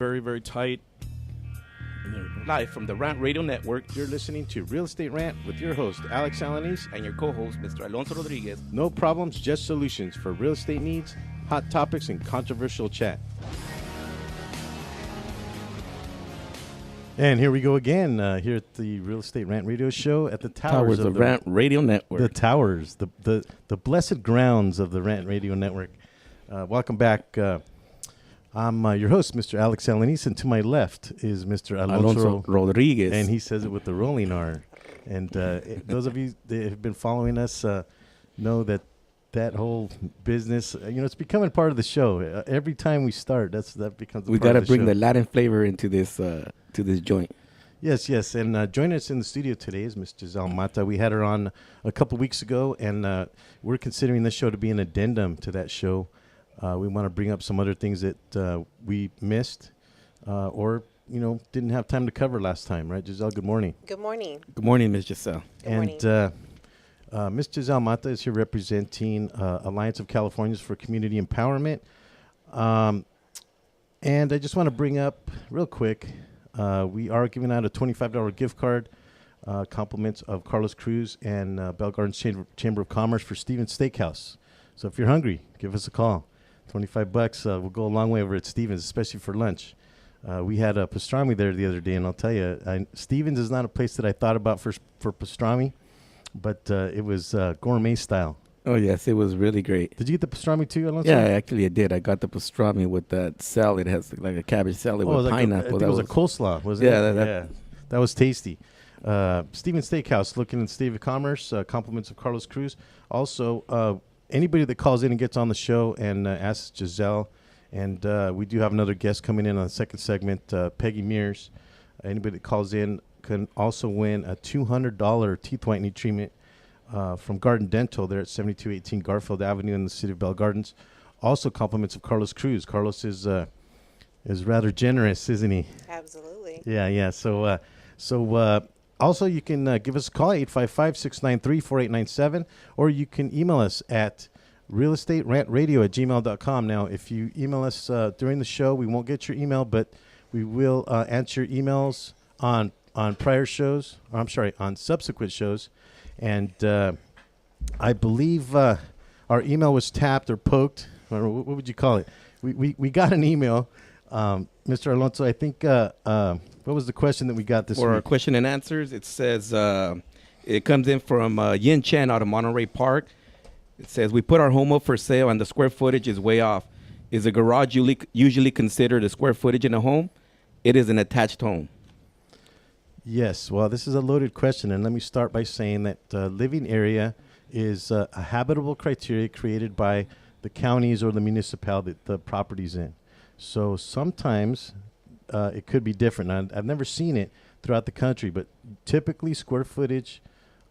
very, very tight. Live from the Rant Radio Network, You're listening to Real Estate Rant with your host, Alex Alanis. and your co-host, Mr. Alonso Rodriguez. No problems, just solutions for real estate needs, hot topics, and controversial chat. And here we go again, here at the Real Estate Rant Radio Show at the Towers of the Rant Radio Network. The Towers, the blessed grounds of the Rant Radio Network. Welcome back. I'm your host, Mr. Alex Alanis, and to my left is Mr. Alonso Rodriguez. And he says it with the rolling R. And those of you that have been following us know that whole business, it's becoming part of the show. Every time we start, that becomes we got to bring the Latin flavor into this joint. Yes. And joining us in the studio today is Ms. Giselle Mata. We had her on a couple weeks ago, and we're considering this show to be an addendum to that show. We want to bring up some other things that we missed or, didn't have time to cover last time. Right, Giselle? Good morning. Good morning. Good morning, Ms. Giselle. Good morning. Ms. Giselle Mata is here representing Alliance of Californians for Community Empowerment. And I just want to bring up real quick, we are giving out a $25 gift card, compliments of Carlos Cruz and Bell Gardens Chamber of Commerce for Stevens Steakhouse. So if you're hungry, give us a call. $25 will go a long way over at Stevens, especially for lunch. We had a pastrami there the other day, and I'll tell you, Stevens is not a place that I thought about for pastrami, but it was gourmet style. Oh, yes, it was really great. Did you get the pastrami too, Alonso? Yeah, actually I did. I got the pastrami with that salad. It has like a cabbage salad with pineapple. I think it was a coleslaw, wasn't it? Yeah, that was tasty. Stevens Steakhouse, looking in the State of Commerce, compliments of Carlos Cruz. Also, anybody that calls in and gets on the show and asks Giselle, and we do have another guest coming in on the second segment, Peggy Mears. Anybody that calls in can also win a $200 teeth whitening treatment from Garden Dental there at 7218 Garfield Avenue in the city of Bell Gardens. Also compliments of Carlos Cruz. Carlos is rather generous, isn't he? Absolutely. Yeah. So also you can give us a call, 855-693-4897, or you can email us at realestaterantradio@gmail.com. Now, if you email us during the show, we won't get your email, but we will answer your emails on prior shows, on subsequent shows. And I believe our email was tapped or poked, or what would you call it? We got an email, Mr. Alonso. I think what was the question that we got this week? For our question and answers, it says it comes in from Yin Chen out of Monterey Park. It says, we put our home up for sale and the square footage is way off. Is a garage usually considered a square footage in a home? It is an attached home. Yes. Well, this is a loaded question, and let me start by saying that living area is a habitable criteria created by the counties or the municipality that the property's in. So sometimes it could be different. I've never seen it throughout the country, but typically square footage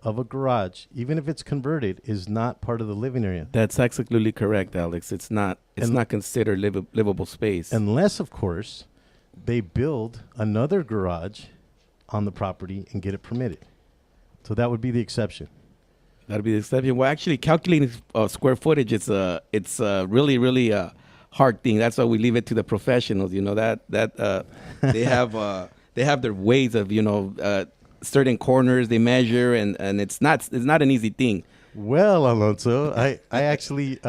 of a garage, even if it's converted, is not part of the living area. That's absolutely correct, Alex. It's not considered livable space. Unless, of course, they build another garage on the property and get it permitted. So that would be the exception. That would be the exception. Well, actually, calculating square footage, it's a really, really hard thing. That's why we leave it to the professionals. That they have their ways of certain corners they measure, and it's not an easy thing. Well, Alonso, I actually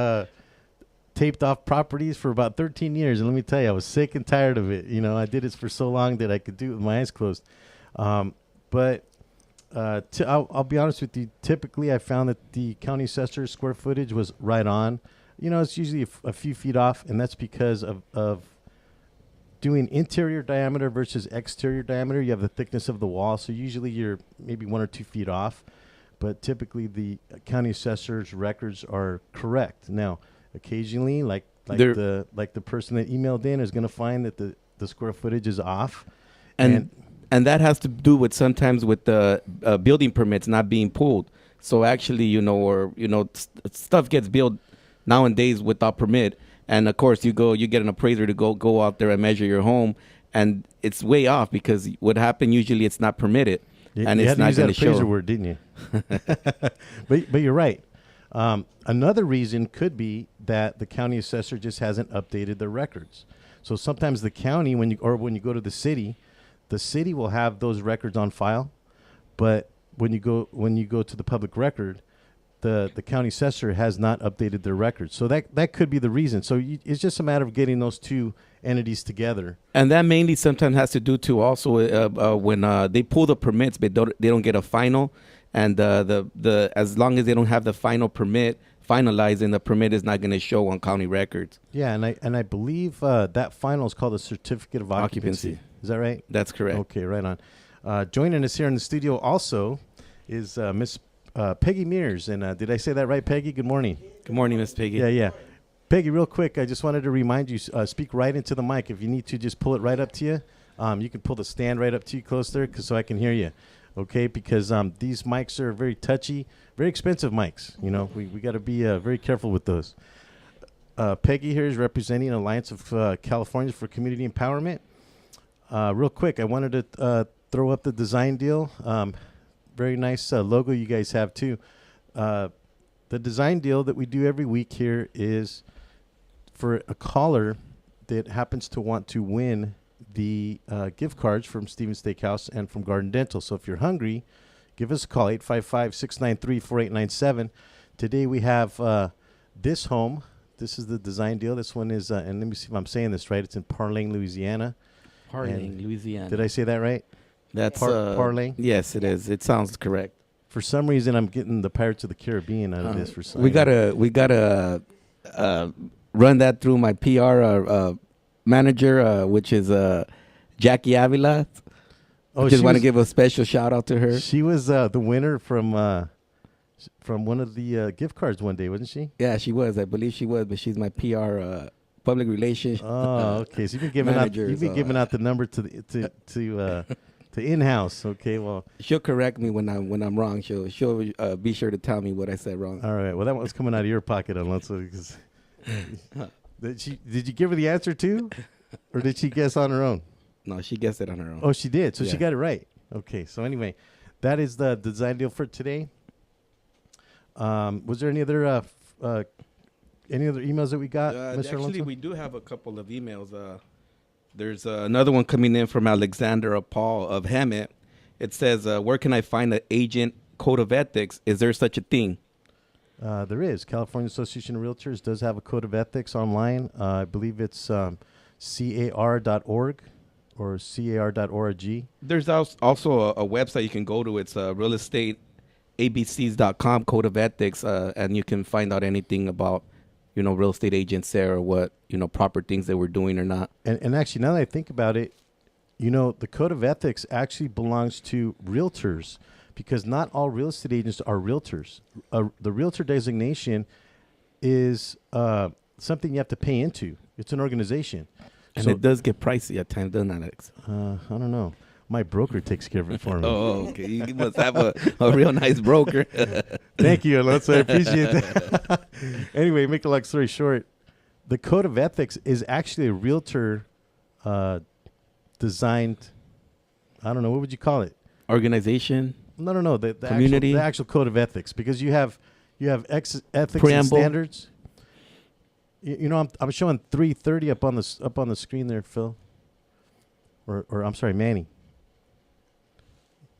taped off properties for about 13 years, and let me tell you, I was sick and tired of it. I did it for so long that I could do it with my eyes closed. But I'll be honest with you. Typically, I found that the county assessor's square footage was right on. It's usually a few feet off, and that's because of doing interior diameter versus exterior diameter. You have the thickness of the wall, so usually you're maybe 1 or 2 feet off. But typically, the county assessor's records are correct. Now, occasionally, like the person that emailed in is going to find that the square footage is off, and that has to do with sometimes with the building permits not being pulled. So actually, stuff gets built nowadays without permit. And of course, you get an appraiser to go out there and measure your home, and it's way off because what happened usually it's not permitted, and it's not going to show. You had to use that appraiser word, didn't you? but you're right. Another reason could be that the county assessor just hasn't updated their records. So sometimes the county, when you go to the city will have those records on file, but when you go to the public record, the county assessor has not updated their records. So that could be the reason. So it's just a matter of getting those two entities together. And that mainly sometimes has to do to also when they pull the permits, but they don't get a final, and the as long as they don't have the final permit finalized, and the permit is not going to show on county records. Yeah, and I believe that final is called a certificate of occupancy. Is that right? That's correct. Okay, right on. Joining us here in the studio also is Miss Peggy Mears. And did I say that right, Peggy? Good morning. Good morning, Miss Peggy. Yeah. Peggy, real quick, I just wanted to remind you, speak right into the mic. If you need to, just pull it right up to you. You can pull the stand right up to you close there so I can hear you. Okay, because these mics are very touchy, very expensive mics. You know, we got to be very careful with those. Peggy here is representing Alliance of California for Community Empowerment. Real quick, I wanted to throw up the design deal. Very nice logo you guys have too. The design deal that we do every week here is for a caller that happens to want to win the gift cards from Stevens Steakhouse and from Garden Dental. So if you're hungry, give us a call, 855-693-4897. Today we have this home. This is the design deal. This one is, and let me see if I'm saying this right. It's in Parling, Louisiana. Parling, Louisiana. Did I say that right? That's Parling? Yes, it is. It sounds correct. For some reason, I'm getting the Pirates of the Caribbean out of this. For some we gotta run that through my PR manager, which is Jackie Avila. Oh, just want to give a special shout out to her. She was the winner from one of the gift cards one day, wasn't she? Yeah, she was. I believe she was, but she's my PR public relations. Oh, okay. So you've been giving giving out the number to in-house. Okay, well, she'll correct me when I'm wrong. She'll be sure to tell me what I said wrong. All right. Well, that was coming out of your pocket, Alonso. Because did you give her the answer too, or did she guess on her own? No, she guessed it on her own. Oh, she did. So yeah. She got it right. Okay. So anyway, that is the design deal for today. Was there any other emails that we got, Mr. Actually, Alonso? we do have a couple of emails. There's another one coming in from Alexander Paul of Hammett. It says, where can I find an agent code of ethics? Is there such a thing? There is. California Association of Realtors does have a code of ethics online. I believe it's car.org or car.org. There's also a website you can go to. It's realestateabcs.com code of ethics, and you can find out anything about real estate agents there, or what, proper things that we're doing or not. And actually, now that I think about it, the code of ethics actually belongs to realtors, because not all real estate agents are realtors. The realtor designation is something you have to pay into. It's an organization. And it does get pricey at times, doesn't it, Alex? I don't know. My broker takes care of it for me. Oh, okay. You must have a real nice broker. Thank you, Alonso. I appreciate that. Anyway, make a long story short, the code of ethics is actually a realtor designed, I don't know, what would you call it? Organization? No. The community? The actual code of ethics, because you have ethics Preamble. and standards. I'm showing 330 up on the screen there, Phil. Or I'm sorry, Manny.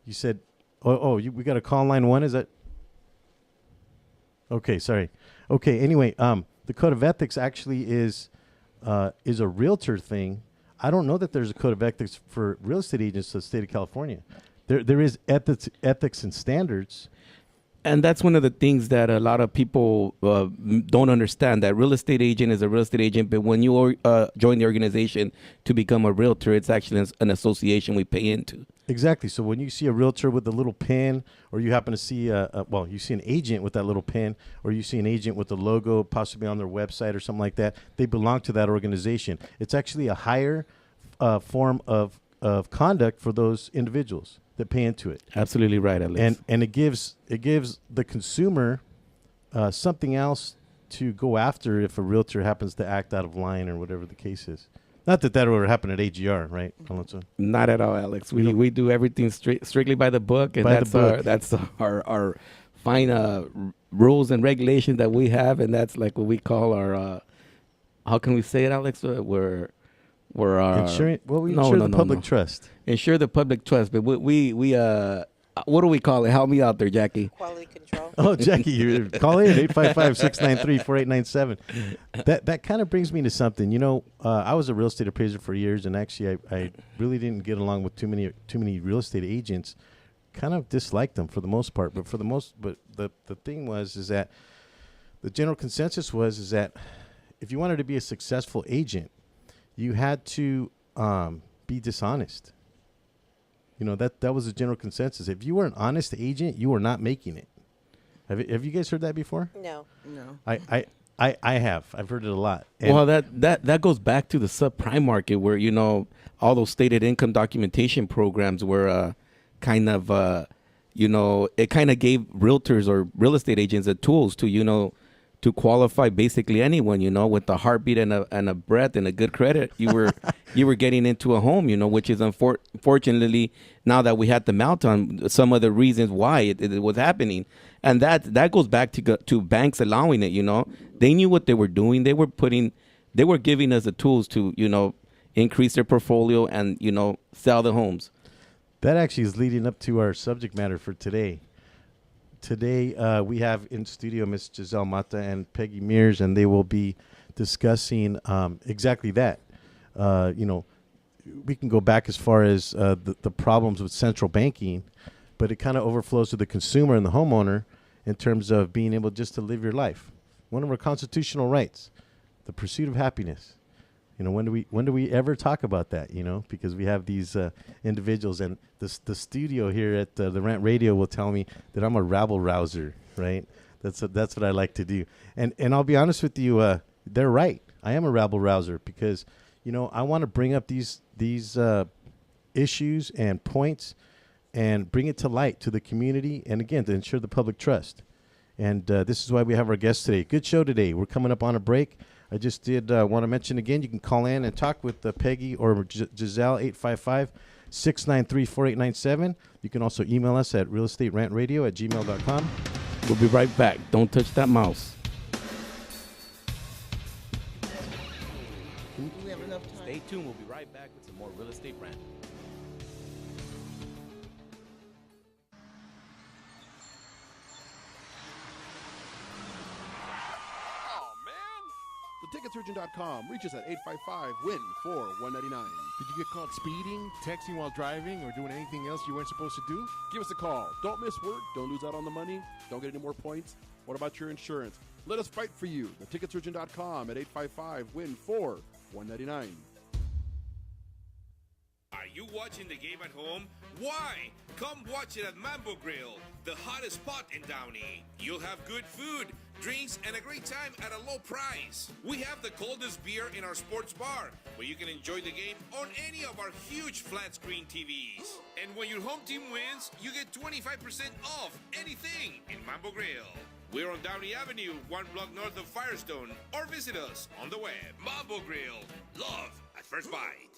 You said, we got a call line 1. Is that? Okay, sorry. Okay, anyway, the code of ethics actually is a realtor thing. I don't know that there's a code of ethics for real estate agents in the state of California. There is ethics and standards. And that's one of the things that a lot of people don't understand, that real estate agent is a real estate agent, but when you join the organization to become a realtor, it's actually an association we pay into. Exactly. So when you see a realtor with a little pin, or you happen to see you see an agent with that little pin, or you see an agent with the logo possibly on their website or something like that, they belong to that organization. It's actually a higher form of conduct for those individuals that pay into it. Absolutely right, Alex. And it gives the consumer something else to go after if a realtor happens to act out of line or whatever the case is. Not that would happen at AGR, right, Alonso? Not at all, Alex. We do everything strictly by the book, and that's our fine rules and regulations that we have, and that's like what we call our. How can we say it, Alex? We're Ensuring, well, we no, ensure no, the no, public no. trust. Ensure the public trust. But we what do we call it? Help me out there, Jackie. Quality control. Oh, Jackie, you call in 855-693-4897. That kind of brings me to something. You know, I was a real estate appraiser for years, and actually, I really didn't get along with too many real estate agents. Kind of disliked them for the most part. But the thing is that the general consensus is that if you wanted to be a successful agent, you had to be dishonest. You know, that was the general consensus. If you were an honest agent, you were not making it. Have you guys heard that before? No. I have. I've heard it a lot. And Well, that goes back to the subprime market where, you know, all those stated income documentation programs were kind of, you know, it kind of gave realtors or real estate agents the tools to, you know, to qualify basically anyone, you know, with a heartbeat and a breath and a good credit, you were getting into a home, you know, which is unfortunately now that we had to mount on some of the reasons why it was happening, and that goes back to banks allowing it. You know, they knew what they were doing. They were giving us the tools to, you know, increase their portfolio and, you know, sell the homes. that actually is leading up to our subject matter for today. Today, we have in studio Miss Giselle Mata and Peggy Mears, and they will be discussing exactly that. You know, we can go back as far as the problems with central banking, but it kind of overflows to the consumer and the homeowner in terms of being able just to live your life. One of our constitutional rights, the pursuit of happiness. You know, when do we ever talk about that? You know, because we have these individuals, and the studio here at the Rant Radio will tell me that I'm a rabble rouser, right? That's what I like to do. And I'll be honest with you, they're right. I am a rabble rouser because, you know, I want to bring up these issues and points and bring it to light to the community, and again, to ensure the public trust. And this is why we have our guest today. Good show today. We're coming up on a break. I just did want to mention again, you can call in and talk with Peggy or Giselle, 855-693-4897. You can also email us at realestaterantradio@gmail.com. We'll be right back. Don't touch that mouse. Do we have enough time? Stay tuned. We'll be right back with some more Real Estate Rant. Ticketsurgeon.com. Reach us at 855-WIN-4-199. Did you get caught speeding, texting while driving, or doing anything else you weren't supposed to do? Give us a call. Don't miss work. Don't lose out on the money. Don't get any more points. What about your insurance? Let us fight for you. Ticketsurgeon.com at 855-WIN-4-199. Are you watching the game at home? Why? Come watch it at Mambo Grill, the hottest spot in Downey. You'll have good food, drinks, and a great time at a low price. We have the coldest beer in our sports bar, where you can enjoy the game on any of our huge flat screen TVs. And when your home team wins, you get 25% off anything in Mambo Grill. We're on Downey Avenue, 1 block north of Firestone, or visit us on the web. Mambo Grill. Love at first bite.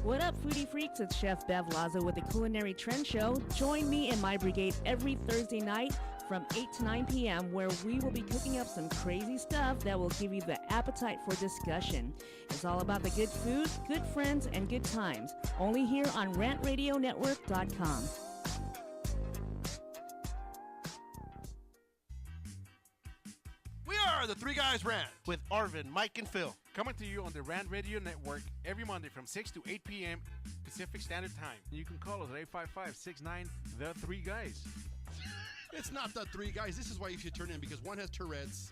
What up, foodie freaks? It's Chef Bev Lazo with the Culinary Trend Show. Join me and my brigade every Thursday night from 8 to 9 p.m. where we will be cooking up some crazy stuff that will give you the appetite for discussion. It's all about the good food, good friends, and good times. Only here on RantRadioNetwork.com. We are the Three Guys Rant with Arvin, Mike, and Phil. Coming to you on the Rant Radio Network every Monday from 6 to 8 p.m. Pacific Standard Time. You can call us at 855-69-THE3GUYS. It's not the three guys. This is why you should turn in, because one has Tourette's.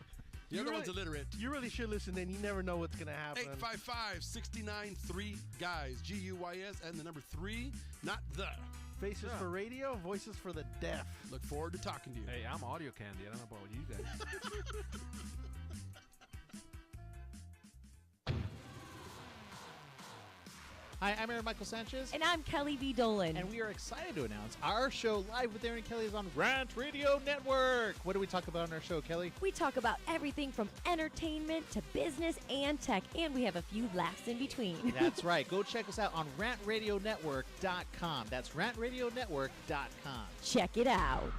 The other one's illiterate. You really should listen in. You never know what's going to happen. 855-69-3-GUYS. G-U-Y-S and the number 3, not the. Faces for radio, voices for the deaf. Look forward to talking to you. Hey, I'm audio candy. I don't know about you guys. Hi, I'm Aaron Michael Sanchez, And I'm Kelly V. Dolan. and we are excited to announce our show Live with Aaron and Kelly is on Rant Radio Network. What do we talk about on our show, Kelly? We talk about everything from entertainment to business and tech, and we have a few laughs in between. That's right. Go check us out on RantRadioNetwork.com. That's RantRadioNetwork.com. Check it out.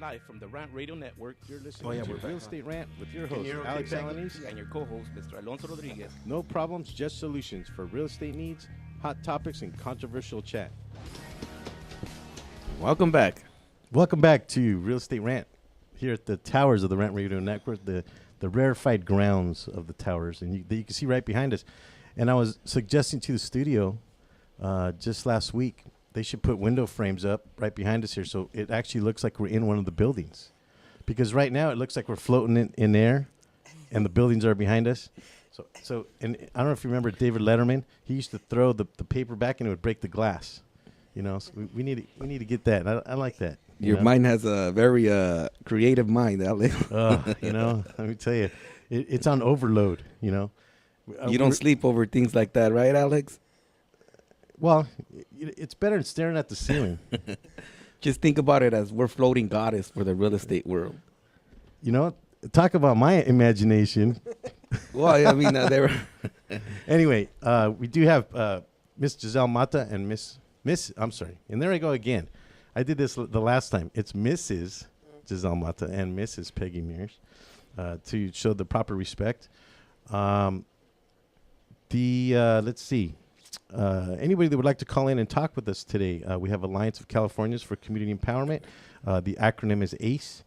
Live from the Rant Radio Network. You're listening to Real Estate Rant with your host, You're Alex okay, Alanis. and your co-host, Mr. Alonso Rodriguez. No problems, just solutions for real estate needs, hot topics, and controversial chat. Welcome back. Welcome back to Real Estate Rant here at the towers of the Rant Radio Network, the rarefied grounds of the towers, and you can see right behind us. And I was suggesting to the studio just last week, they should put window frames up right behind us here so it actually looks like we're in one of the buildings. Because right now it looks like we're floating in air and the buildings are behind us. So and I don't know if you remember David Letterman. He used to throw the paper back and it would break the glass. You know, so we need to get that. I like that. Your mind has a very creative mind, Alex. You know, let me tell you, it's on overload, you know. You don't sleep over things like that, right, Alex? Well, it's better than staring at the ceiling. Just think about it as we're floating goddess for the real estate world. You know, talk about my imagination. Well, I mean, they were. Anyway, we do have Miss Giselle Mata and Miss. I'm sorry, and there I go again. I did this the last time. It's Mrs. Giselle Mata and Mrs. Peggy Mears to show the proper respect. Let's see. Anybody that would like to call in and talk with us today, we have Alliance of Californians for Community Empowerment. The acronym is ACE.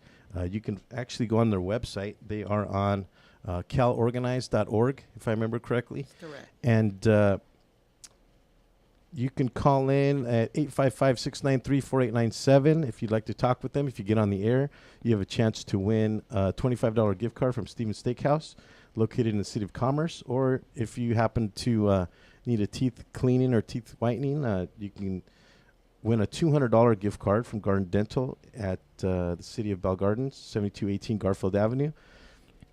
You can actually go on their website. They are on calorganize.org, if I remember correctly. Correct. And you can call in at 855-693-4897 if you'd like to talk with them. If you get on the air, you have a chance to win a $25 gift card from Stevens Steakhouse, located in the City of Commerce. Or if you happen to need a teeth cleaning or teeth whitening, you can win a $200 gift card from Garden Dental at the City of Bell Gardens, 7218 Garfield Avenue.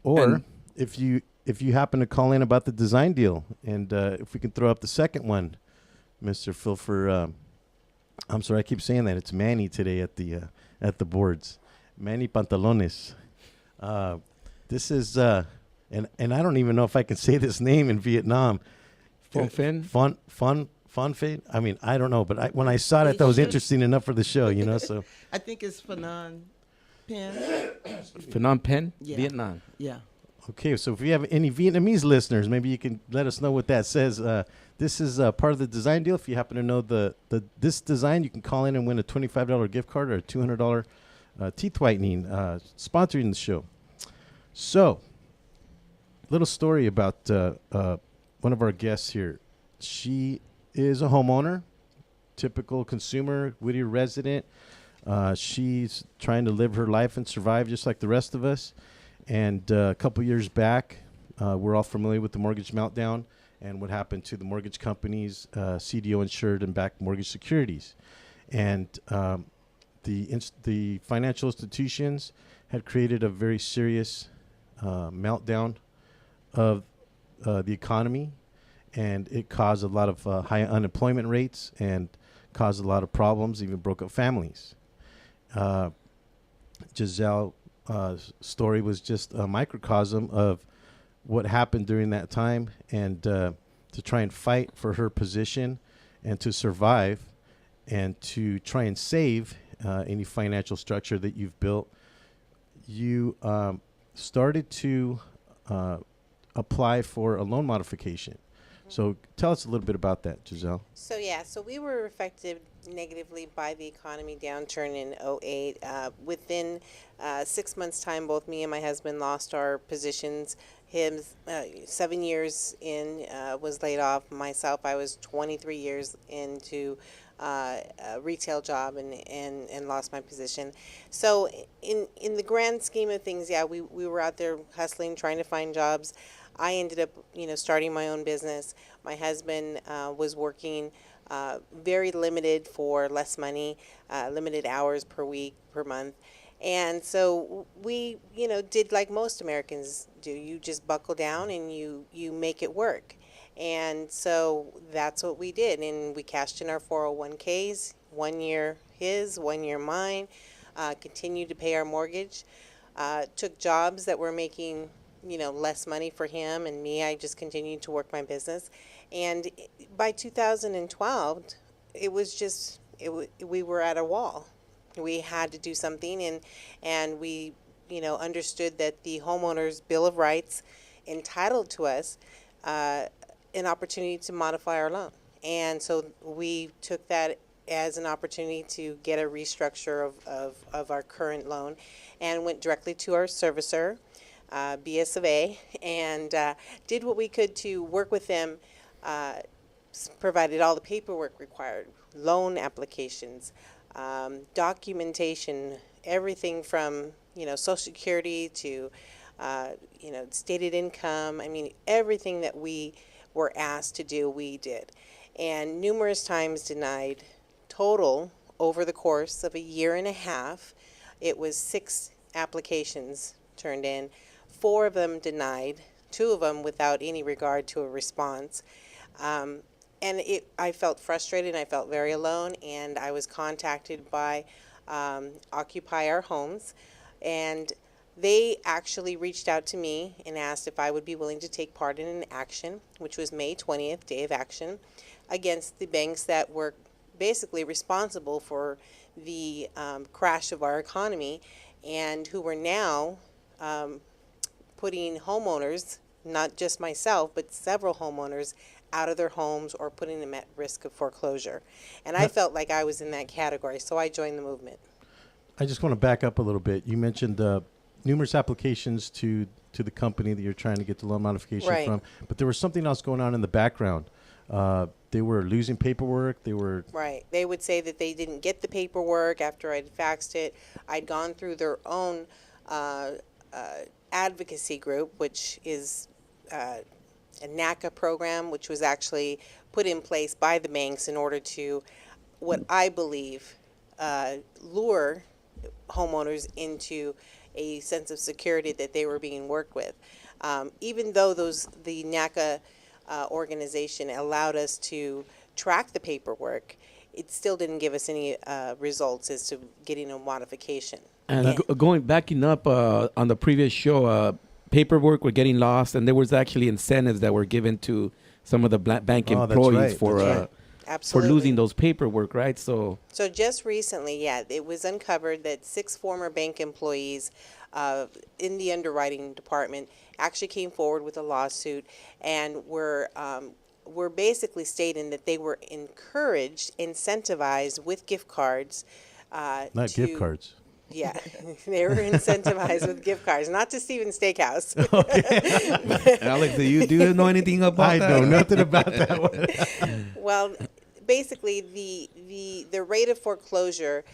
Or if you happen to call in about the design deal, and if we can throw up the second one, Mr. Phil, I'm sorry, I keep saying that. It's Manny today at the boards. Manny Pantalones. This is, and I don't even know if I can say this name in Vietnam. Fun Fin? I mean, I don't know, but when I saw that was interesting enough for the show, you know, so. I think it's Phnom Penh. Phnom Penh, Yeah. Vietnam. Yeah. Okay, so if we have any Vietnamese listeners, maybe you can let us know what that says. This is part of the design deal. If you happen to know this design, you can call in and win a $25 gift card or a $200 teeth whitening, sponsoring the show. So, little story about one of our guests here. She is a homeowner, typical consumer, Whittier resident. She's trying to live her life and survive just like the rest of us. And a couple years back, we're all familiar with the mortgage meltdown and what happened to the mortgage companies, CDO insured and backed mortgage securities. And the financial institutions had created a very serious meltdown of the economy, and it caused a lot of high unemployment rates and caused a lot of problems, even broke up families. Giselle story was just a microcosm of what happened during that time, and to try and fight for her position and to survive and to try and save any financial structure that you've built. You started to apply for a loan modification. So tell us a little bit about that, Giselle. So we were affected negatively by the economy downturn in 2008. Within 6 months' time, both me and my husband lost our positions. Him, 7 years in, was laid off. Myself, I was 23 years into a retail job and lost my position. So in the grand scheme of things, we were out there hustling, trying to find jobs. I ended up, starting my own business. My husband was working very limited for less money, limited hours per week, per month. And so we, did like most Americans do. You just buckle down and you make it work. And so that's what we did. And we cashed in our 401ks, 1 year his, 1 year mine, continued to pay our mortgage, took jobs that were making less money for him and me. I just continued to work my business. And by 2012, it was just, we were at a wall. We had to do something, and we, understood that the homeowner's Bill of Rights entitled to us an opportunity to modify our loan. And so we took that as an opportunity to get a restructure of our current loan, and went directly to our servicer, BS of A, and did what we could to work with them, provided all the paperwork required, loan applications, documentation, everything from, Social Security to, stated income. I mean, everything that we were asked to do, we did. And numerous times denied. Total, over the course of a year and a half, it was 6 applications turned in, 4 of them denied, 2 of them without any regard to a response. I felt frustrated, I felt very alone, and I was contacted by Occupy Our Homes, and they actually reached out to me and asked if I would be willing to take part in an action, which was May 20th, Day of Action, against the banks that were basically responsible for the crash of our economy, and who were now putting homeowners, not just myself, but several homeowners, out of their homes or putting them at risk of foreclosure. And I felt like I was in that category, so I joined the movement. I just want to back up a little bit. You mentioned numerous applications to the company that you're trying to get the loan modification from, but there was something else going on in the background. They were losing paperwork. They were... Right. They would say that they didn't get the paperwork after I'd faxed it. I'd gone through their own advocacy group, which is a NACA program, which was actually put in place by the banks in order to, what I believe, lure homeowners into a sense of security that they were being worked with. Even though the NACA organization allowed us to track the paperwork, it still didn't give us any results as to getting a modification. And backing up on the previous show, paperwork were getting lost, and there was actually incentives that were given to some of the bank employees for losing those paperwork, right? So just recently, it was uncovered that 6 former bank employees in the underwriting department actually came forward with a lawsuit, and were basically stating that they were encouraged, incentivized with gift cards. Not gift cards. Yeah, they were incentivized with gift cards, not to Stephen's Steakhouse. Alex, do you know anything about that? I know nothing about that one. Well, basically, the rate of foreclosure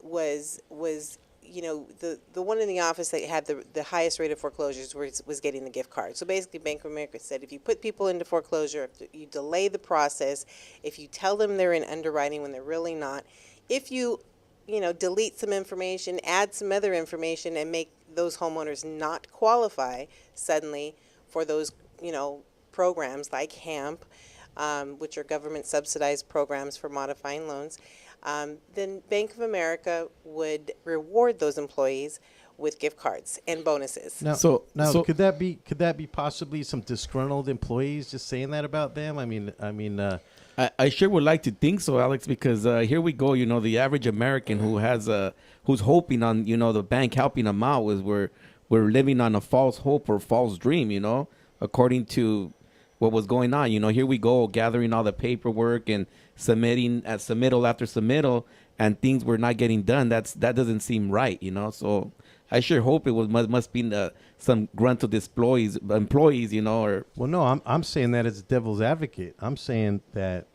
was the one in the office that had the highest rate of foreclosures was getting the gift card. So basically, Bank of America said if you put people into foreclosure, if you delay the process, if you tell them they're in underwriting when they're really not, if you delete some information, add some other information, and make those homeowners not qualify suddenly for those, programs like HAMP, which are government subsidized programs for modifying loans, then Bank of America would reward those employees with gift cards and bonuses. Now, could that be possibly some disgruntled employees just saying that about them? I sure would like to think so, Alex, because here we go. The average American who's hoping on the bank helping them out is we're living on a false hope or false dream. According to what was going on. Here we go gathering all the paperwork and submitting at submittal after submittal, and things were not getting done. That doesn't seem right. So I sure hope it must be some gruntled employees, or. Well, no, I'm saying that as a devil's advocate. I'm saying that,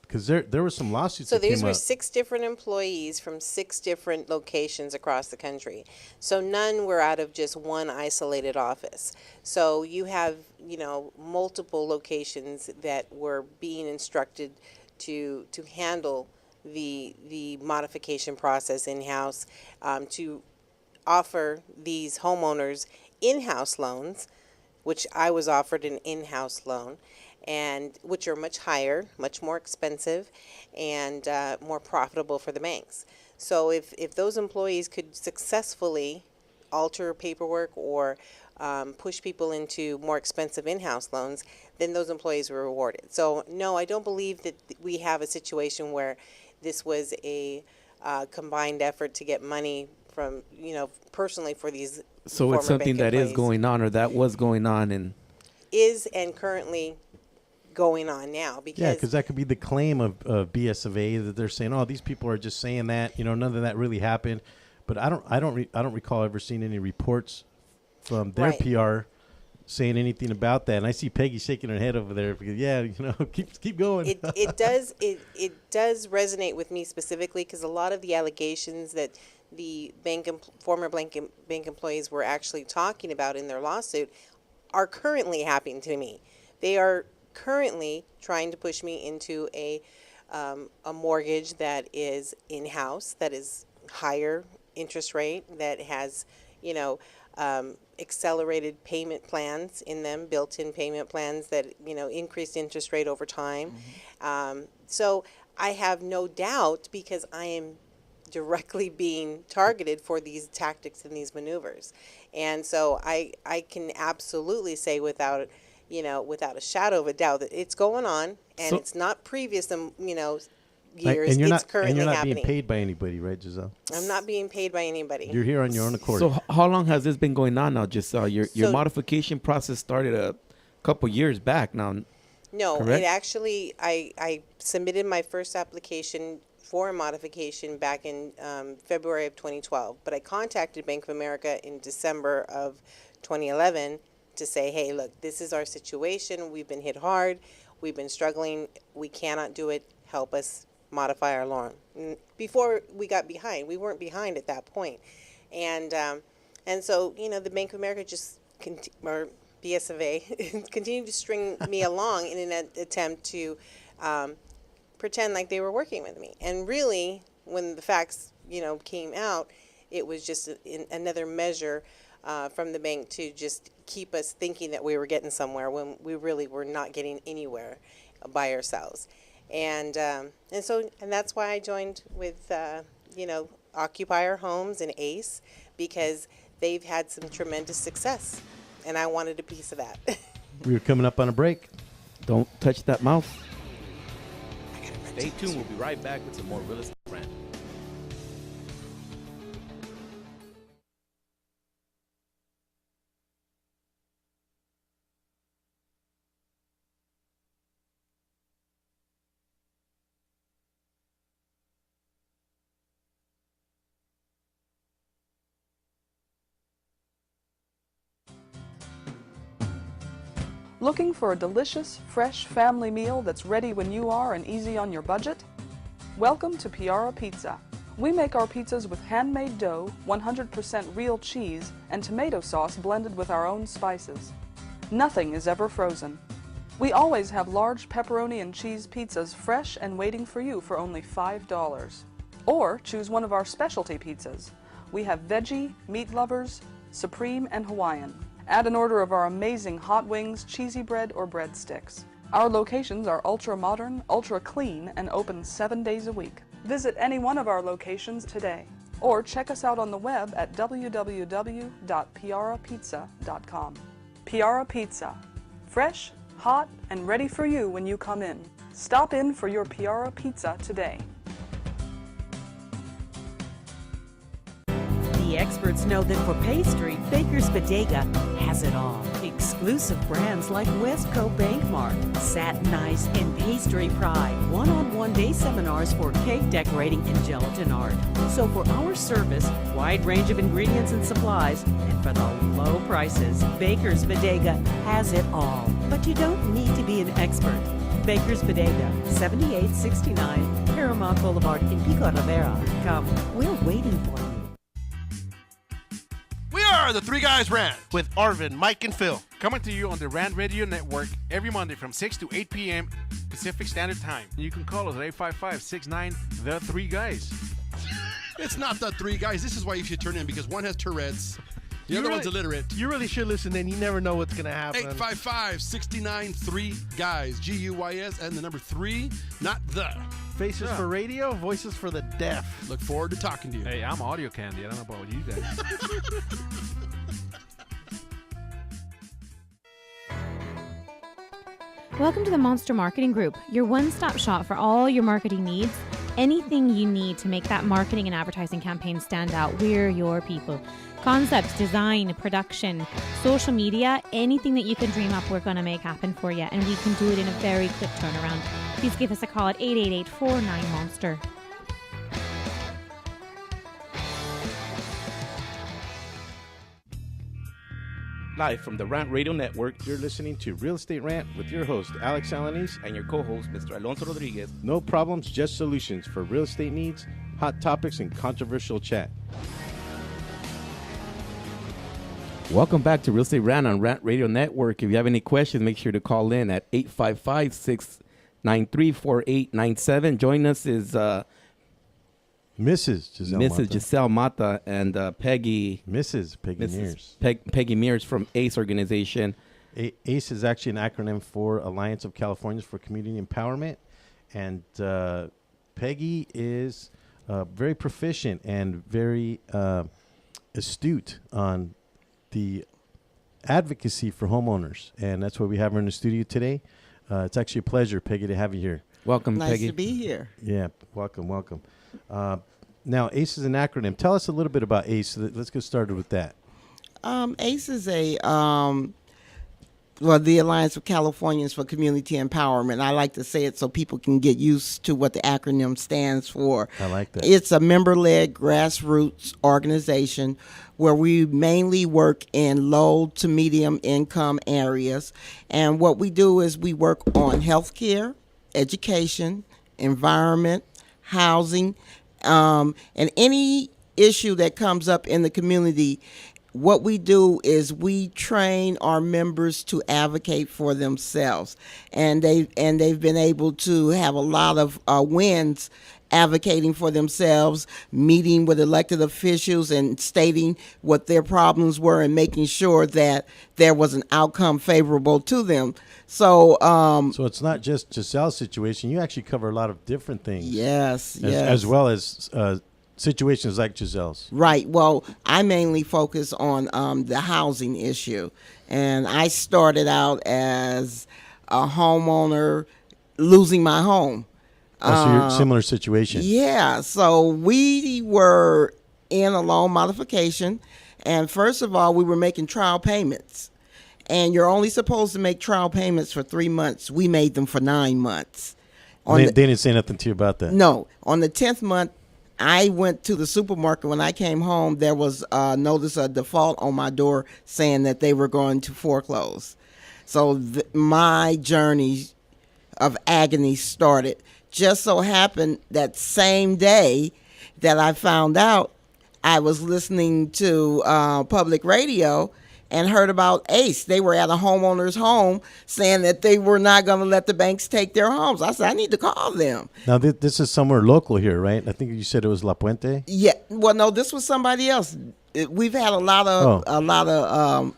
because there were some lawsuits. So that these came were up. 6 different employees from 6 different locations across the country. So none were out of just one isolated office. So you have, multiple locations that were being instructed to handle the modification process in-house, to offer these homeowners in-house loans, which I was offered an in-house loan, and which are much higher, much more expensive, and more profitable for the banks. So if those employees could successfully alter paperwork or push people into more expensive in-house loans, then those employees were rewarded. So no, I don't believe that we have a situation where this was a combined effort to get money from, personally for these. So it's something that is going on, or that was going on, and is and currently going on now, because that could be the claim of BS of A, that they're saying, oh, these people are just saying that, none of that really happened. But I don't recall ever seeing any reports from their PR saying anything about that. And I see Peggy shaking her head over there because keep going. It does resonate with me specifically, because a lot of the allegations that the former bank employees were actually talking about in their lawsuit are currently happening to me. They are currently trying to push me into a mortgage that is in-house, that is higher interest rate, that has, accelerated payment plans in them, built-in payment plans that, increased interest rate over time. So I have no doubt, because I am directly being targeted for these tactics and these maneuvers. And so I can absolutely say without a shadow of a doubt that it's going on, and it's not previous, years. And you're it's currently not happening. being paid by anybody, right, Giselle? I'm not being paid by anybody. You're here on your own accord. So how long has this been going on now? Your modification process started a couple years back now. No, correct? It actually, I submitted my first application for a modification back in February of 2012, but I contacted Bank of America in December of 2011 to say, hey, look, this is our situation. We've been hit hard. We've been struggling. We cannot do it. Help us modify our loan. Before we got behind, we weren't behind at that point. And so, the Bank of America or BS of A continued to string me along in an attempt to pretend like they were working with me. And really, when the facts, came out, it was just another measure from the bank to just keep us thinking that we were getting somewhere when we really were not getting anywhere by ourselves. And that's why I joined with, Occupier Homes and ACE, because they've had some tremendous success, and I wanted a piece of that. We're coming up on a break. Don't touch that mouse. Stay tuned. We'll be right back with some more real estate rant. Looking for a delicious, fresh family meal that's ready when you are and easy on your budget? Welcome to Piara Pizza. We make our pizzas with handmade dough, 100% real cheese, and tomato sauce blended with our own spices. Nothing is ever frozen. We always have large pepperoni and cheese pizzas fresh and waiting for you for only $5. Or choose one of our specialty pizzas. We have veggie, meat lovers, supreme, and Hawaiian. Add an order of our amazing hot wings, cheesy bread, or breadsticks. Our locations are ultra-modern, ultra-clean, and open 7 days a week. Visit any one of our locations today, or check us out on the web at www.piarapizza.com. Piara Pizza. Fresh, hot, and ready for you when you come in. Stop in for your Piara Pizza today. The experts know that for pastry, Baker's Bodega has it all. Exclusive brands like Westco Bankmark, Satin Ice, and Pastry Pride. One-on-one day seminars for cake decorating and gelatin art. So for our service, wide range of ingredients and supplies, and for the low prices, Baker's Bodega has it all. But you don't need to be an expert. Baker's Bodega, 7869 Paramount Boulevard in Pico Rivera. Come, we're waiting for you. We are the Three Guys Rant with Arvin, Mike, and Phil. Coming to you on the Rant Radio Network every Monday from 6 to 8 p.m. Pacific Standard Time. You can call us at 855-69 The Three Guys. It's not the Three Guys. This is why you should turn in, because one has Tourette's. The other one's illiterate. You really should listen in. You never know what's going to happen. 855-69 3 Guys. G-U-Y-S and the number 3, not the. Faces for radio, voices for the deaf. Look forward to talking to you. Hey, I'm audio candy. I don't know about you guys. Welcome to the Monster Marketing Group, your one-stop shop for all your marketing needs. Anything you need to make that marketing and advertising campaign stand out, we're your people. Concepts, design, production, social media, anything that you can dream up, we're going to make happen for you. And we can do it in a very quick turnaround. Please give us a call at 888-49-MONSTER. Live from the Rant Radio Network, You're listening to Real Estate Rant with your host, Alex Alanis. and your co-host, Mr. Alonso Rodriguez. No problems, just solutions for real estate needs, hot topics, and controversial chat. Welcome back to Real Estate Rant on Rant Radio Network. If you have any questions, make sure to call in at 855-693-4897. Join us is Mrs. Giselle Mata and Peggy. Mrs. Peggy Mears. Peggy Mears from ACE organization. ACE is actually an acronym for Alliance of Californians for Community Empowerment. And Peggy is very proficient and very astute on the advocacy for homeowners. And that's why we have her in the studio today. It's actually a pleasure, Peggy, to have you here. Welcome, Nice Peggy. to be here. Yeah, welcome. Now, ACE is an acronym. Tell us a little bit about ACE. Let's get started with that. ACE is the Alliance of Californians for Community Empowerment. I like to say it so people can get used to what the acronym stands for. I like that. It's a member-led grassroots organization where we mainly work in low to medium income areas. And what we do is we work on healthcare, education, environment, housing, and any issue that comes up in the community. What we do is we train our members to advocate for themselves, and they've been able to have a lot of wins advocating for themselves, meeting with elected officials and stating what their problems were and making sure that there was an outcome favorable to them. So it's not just Giselle's situation. You actually cover a lot of different things. Yes. As well as situations like Giselle's. Right. Well, I mainly focus on the housing issue. And I started out as a homeowner losing my home. So you're similar situation. Yeah. So we were in a loan modification. And first of all, we were making trial payments. And you're only supposed to make trial payments for 3 months. We made them for 9 months. They didn't say nothing to you about that? No. On the 10th month, I went to the supermarket. When I came home, there was a notice of default on my door saying that they were going to foreclose. So my journey of agony started. Just so happened that same day that I found out, I was listening to public radio and heard about ACE. They were at a homeowner's home saying that they were not going to let the banks take their homes. I said, I need to call them. Now, this is somewhere local here, right? I think you said it was La Puente? Yeah. Well, no, this was somebody else. We've had a lot of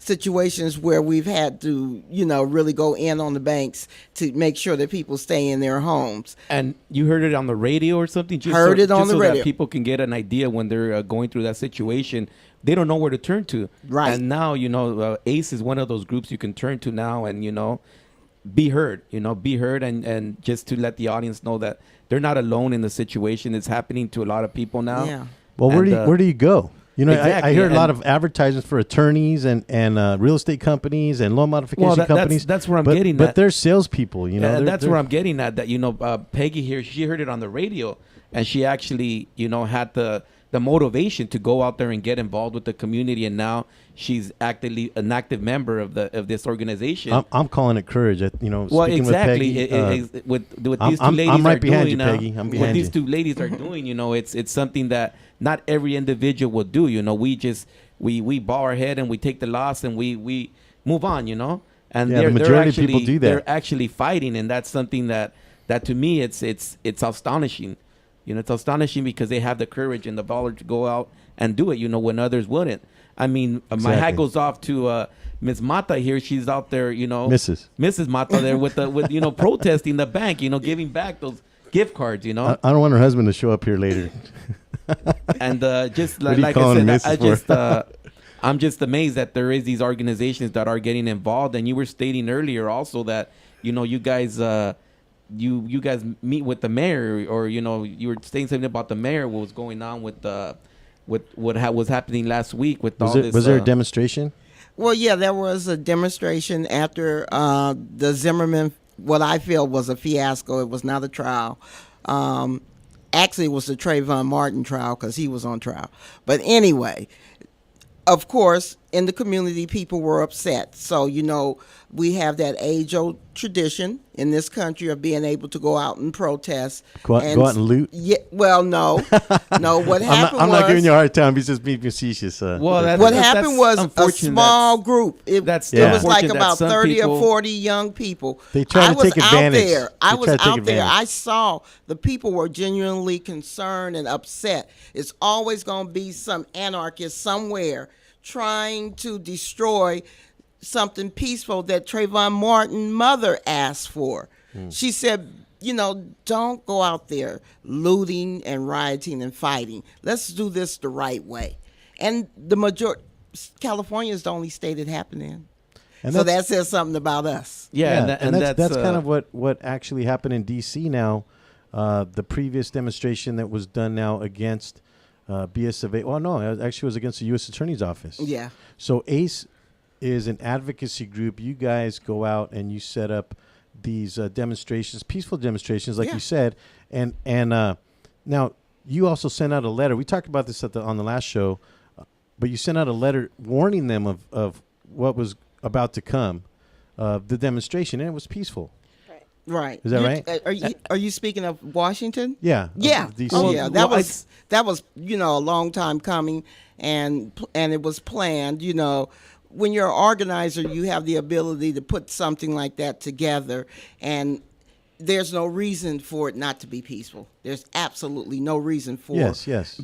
situations where we've had to, really go in on the banks to make sure that people stay in their homes. And you heard it on the radio or something? Heard it on the radio. That people can get an idea when they're going through that situation. They don't know where to turn to. Right. And now, ACE is one of those groups you can turn to now and, be heard, and just to let the audience know that they're not alone in the situation. It's happening to a lot of people now. Yeah. Well, where do you go? Exactly. I hear a lot of advertisements for attorneys and real estate companies and loan modification companies. That's where I'm getting at. But they're salespeople, that's where I'm getting at. That Peggy here, she heard it on the radio, and she actually, had the motivation to go out there and get involved with the community, and now she's actively an active member of this organization. I'm calling it courage. Well, exactly. With these two ladies I'm right are behind doing you, now, Peggy. I'm behind what you. these two ladies are doing, it's something that not every individual will do. We bow our head and we take the loss and we move on. And the majority of people do that. They're actually fighting, and that's something that to me it's astonishing. It's astonishing because they have the courage and the valor to go out and do it, when others wouldn't. I mean, my hat goes off to Ms. Mata here. She's out there, Mrs. Mata there with protesting the bank, giving back those gift cards, I don't want her husband to show up here later. And just like I said, I'm just amazed that there is these organizations that are getting involved. And you were stating earlier also that, you guys you guys meet with the mayor, or you were saying something about the mayor. What was going on with what was happening last week with all this? Was there a demonstration? Well, yeah, there was a demonstration after the Zimmerman, what I feel was a fiasco. It was not a trial. Actually, it was the Trayvon Martin trial because he was on trial. But anyway, of course, in the community, people were upset. So, we have that age-old tradition in this country of being able to go out and protest. Go out and loot? Yeah, well, no. No, what happened I'm not was... giving you a hard time. He's just being facetious. What happened was a small group. It was like about 30 or 40 young people. They tried to take advantage. I was out there. I saw the people were genuinely concerned and upset. It's always going to be some anarchist somewhere trying to destroy something peaceful that Trayvon Martin's mother asked for. She said, don't go out there looting and rioting and fighting. Let's do this the right way. And the majority, California is the only state it happened in. And so that says something about us. Yeah, and that's kind of what actually happened in D.C. now. The previous demonstration that was done now against BS of A. Well, no, it actually was against the U.S. Attorney's Office. Yeah. So ACE is an advocacy group. You guys go out and you set up these demonstrations, peaceful demonstrations, like you said. And now you also sent out a letter. We talked about this on the last show, but you sent out a letter warning them of what was about to come, the demonstration, and it was peaceful. Right. Is that right? Are you speaking of Washington? Yeah. Yeah. DC. Oh, yeah. That was a long time coming, and it was planned. When you're an organizer, you have the ability to put something like that together, and there's no reason for it not to be peaceful. There's absolutely no reason for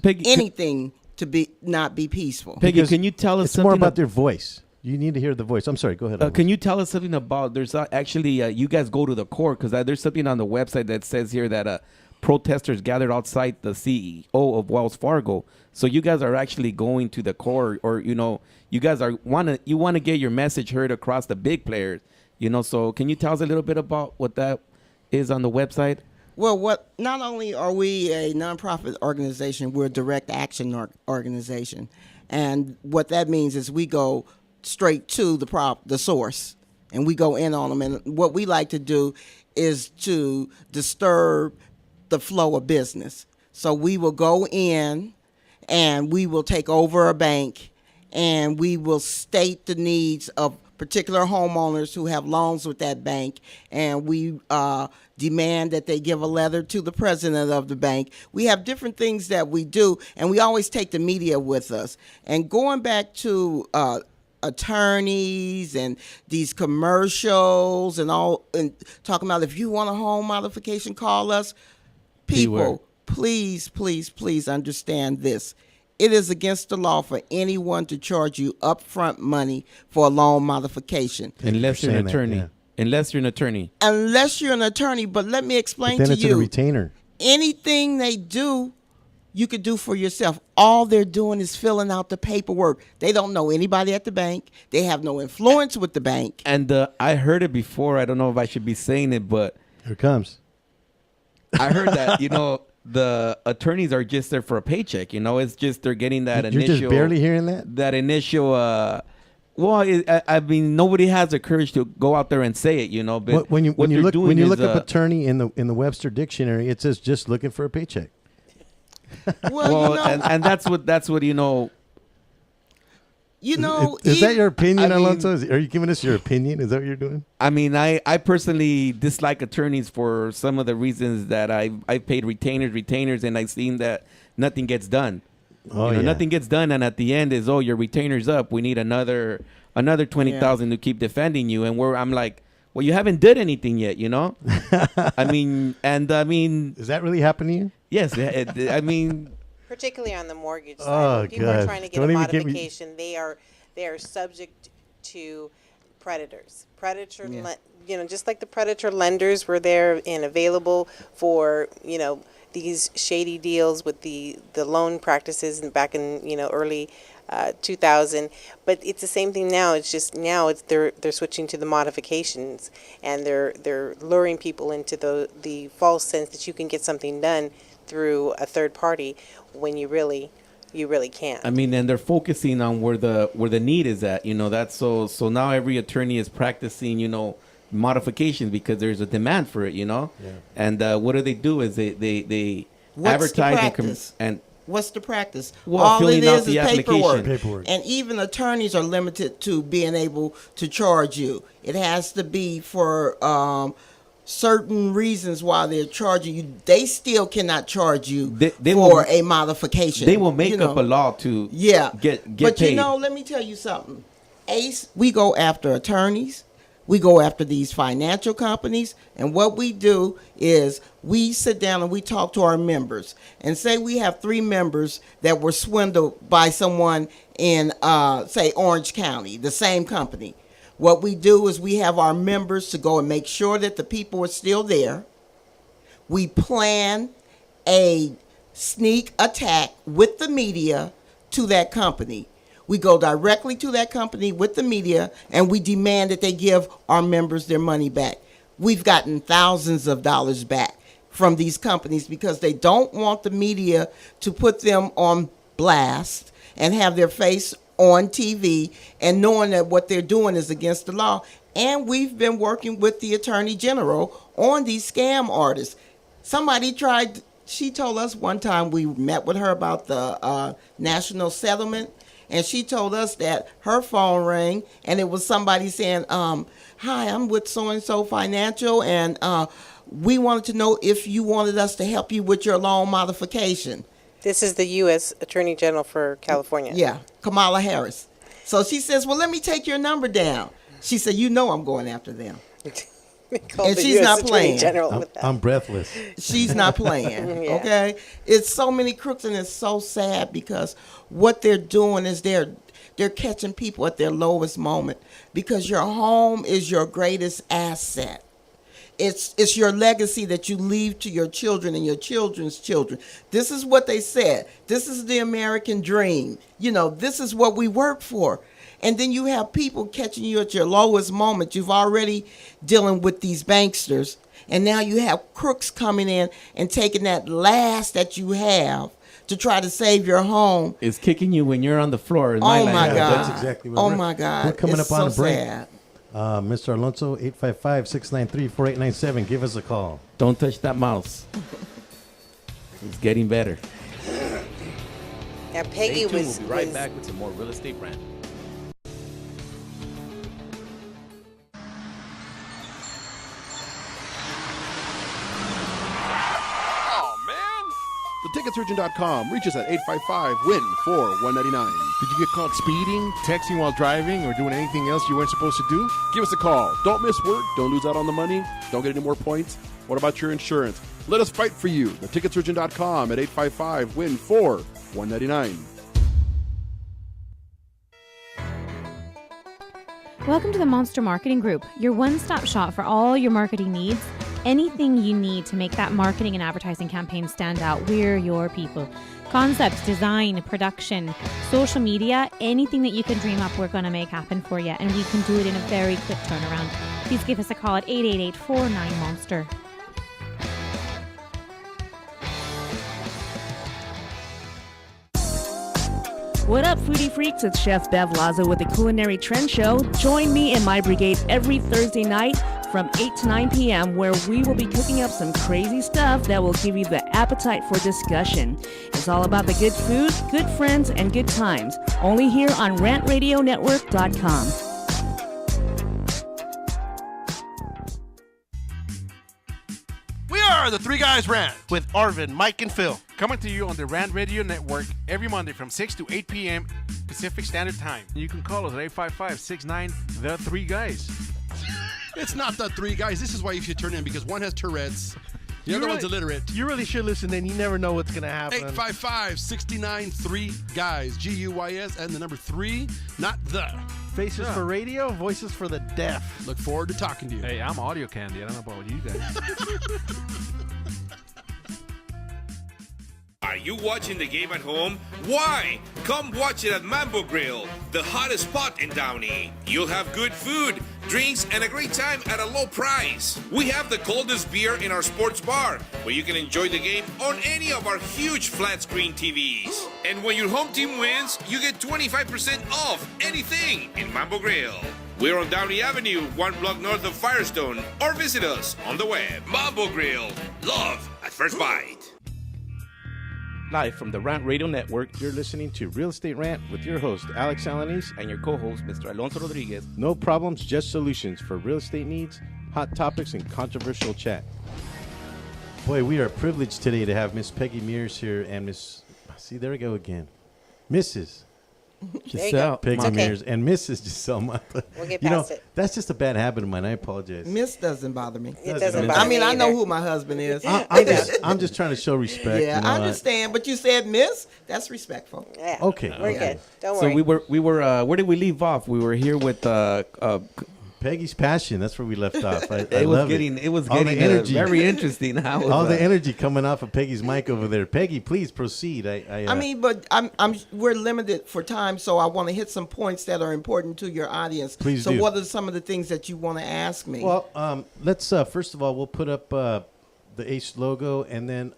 anything to not be peaceful. Peggy, can you tell us it's something more about their voice? You need to hear the voice. I'm sorry. Go ahead. Can you tell us something about? There's actually you guys go to the court because there's something on the website that says here that protesters gathered outside the CEO of Wells Fargo. So you guys are actually going to the court, or you guys want to get your message heard across the big players. So can you tell us a little bit about what that is on the website? Well, not only are we a nonprofit organization, we're a direct action organization, and what that means is we go straight to the source, and we go in on them. And what we like to do is to disturb the flow of business. So we will go in and we will take over a bank, and we will state the needs of particular homeowners who have loans with that bank, and we demand that they give a letter to the president of the bank. We have different things that we do, and we always take the media with us. And going back to attorneys and these commercials and all, and talking about if you want a home modification, call us. People, please, please, please understand this. It is against the law for anyone to charge you upfront money for a loan modification. Unless you're an attorney. Unless you're an attorney. Unless you're an attorney, but let me explain then to it's you. a retainer. Anything they do, you could do for yourself. All they're doing is filling out the paperwork. They don't know anybody at the bank. They have no influence with the bank. And I heard it before. I don't know if I should be saying it, but here it comes. I heard that, the attorneys are just there for a paycheck. It's just they're getting that You're initial. just barely hearing that? That initial. I mean, nobody has the courage to go out there and say it, But when you look up is, attorney in the Webster dictionary, it says just looking for a paycheck. Well, and that's what Is that your opinion, Alonso? Are you giving us your opinion? Is that what you're doing? I mean, I personally dislike attorneys for some of the reasons that I've paid retainers, and I've seen that nothing gets done. Nothing gets done, and at the end is, your retainer's up. We need another 20,000 to keep defending you, and I'm like, well, you haven't did anything yet, I mean, is that really happening to you? Yes, I mean. Particularly on the mortgage side, Oh, when people God. are trying to get Don't a even get me- modification, they are subject to predators. Just like the predator lenders were there and available for these shady deals with the loan practices and back in early 2000. But it's the same thing now. It's just now they're switching to the modifications, and they're luring people into the false sense that you can get something done through a third party when you really can't. I mean, and they're focusing on where the need is at. That's so now every attorney is practicing, modifications because there's a demand for it. Yeah. And what do is they What's advertise the practice? and What's the practice? Well, all filling it out is the paperwork. And even attorneys are limited to being able to charge you. It has to be for certain reasons why they're charging you. They still cannot charge you for a modification. They will make up a law to get but paid. let me tell you something. ACE, we go after attorneys. We go after these financial companies, and what we do is we sit down and we talk to our members. And say we have 3 members that were swindled by someone in, say, Orange County, the same company. What we do is we have our members to go and make sure that the people are still there. We plan a sneak attack with the media to that company. We go directly to that company with the media, and we demand that they give our members their money back. We've gotten thousands of dollars back from these companies because they don't want the media to put them on blast and have their face on TV and knowing that what they're doing is against the law. And we've been working with the Attorney General on these scam artists. She told us one time, we met with her about the national settlement, and she told us that her phone rang and it was somebody saying, hi, I'm with so-and-so Financial, and we wanted to know if you wanted us to help you with your loan modification. This is the U.S. Attorney General for California. Yeah, Kamala Harris. So she says, well, let me take your number down. She said, I'm going after them. And she's not playing. I'm breathless. She's not playing. Yeah. Okay? It's so many crooks, and it's so sad because what they're doing is they're catching people at their lowest moment, because your home is your greatest asset. It's your legacy that you leave to your children and your children's children. This is what they said. This is the American dream. This is what we work for. And then you have people catching you at your lowest moment. You've already dealing with these banksters, and now you have crooks coming in and taking that last that you have to try to save your home. It's kicking you when you're on the floor. Oh my God! That's exactly what. Oh my God! We're coming it's up on so a break. Sad. Mr. Alonso, 855-693-4897. Give us a call. Don't touch that mouse. It's getting better. Now, Peggy Stay tuned. We'll be right back with some more Real Estate Rant. TheTicketSurgeon.com. Reach us at 855-WIN-4-199. Did you get caught speeding, texting while driving, or doing anything else you weren't supposed to do? Give us a call. Don't miss work. Don't lose out on the money. Don't get any more points. What about your insurance? Let us fight for you. TheTicketSurgeon.com at 855-WIN-4-199. Welcome to the Monster Marketing Group, your one-stop shop for all your marketing needs. Anything you need to make that marketing and advertising campaign stand out, we're your people. Concepts, design, production, social media, anything that you can dream up, we're going to make happen for you. And we can do it in a very quick turnaround. Please give us a call at 888-49-MONSTER. What up, foodie freaks? It's Chef Bev Lazo with the Culinary Trend Show. Join me and my brigade every Thursday night from 8 to 9 p.m. where we will be cooking up some crazy stuff that will give you the appetite for discussion. It's all about the good food, good friends, and good times. Only here on RantRadioNetwork.com. We are the Three Guys Rant with Arvin, Mike, and Phil. Coming to you on the Rant Radio Network every Monday from 6 to 8 p.m. Pacific Standard Time. You can call us at 855-69-THE-3-GUYS. It's not the three guys. This is why you should turn in, because one has Tourette's. The other one's illiterate. You really should listen in. You never know what's going to happen. 855-69-3-GUYS. G-U-Y-S and the number 3, not the. Faces for radio, voices for the deaf. Look forward to talking to you. Hey, I'm audio candy. I don't know about you guys. Are you watching the game at home? Why? Come watch it at Mambo Grill, the hottest spot in Downey. You'll have good food, drinks, and a great time at a low price. We have the coldest beer in our sports bar, where you can enjoy the game on any of our huge flat screen TVs. And when your home team wins, you get 25% off anything in Mambo Grill. We're on Downey Avenue, 1 block north of Firestone, or visit us on the web. Mambo Grill, love at first bite. Live from the Rant Radio Network, You're listening to Real Estate Rant with your host, Alex Alanis. and your co-host, Mr. Alonso Rodriguez. No problems, just solutions for real estate needs, hot topics, and controversial chat. Boy, we are privileged today to have Miss Peggy Mears here and Miss, see, there we go again, Mrs. Giselle Peggy Okay. Mears and Mrs. Giselle Mata. We'll get You know, past it. that's just a bad habit of mine. I apologize. Miss doesn't bother me. It doesn't I bother I mean, me I know either. who my husband is. I'm just trying to show respect. Yeah, you know, I understand. But you said Miss. That's respectful. Yeah. Okay. We're okay. good. Don't So worry. we were where did we leave off? We were here with Peggy's passion. That's where we left off. I it was love getting it. it was All the getting energy. very interesting. How All the energy coming off of Peggy's mic over there. Peggy, please proceed. I mean, but we're limited for time, so I want to hit some points that are important to your audience. Please so do. what are some of the things that you want to ask me? well, let's first of all, we'll put up the ACE logo, and then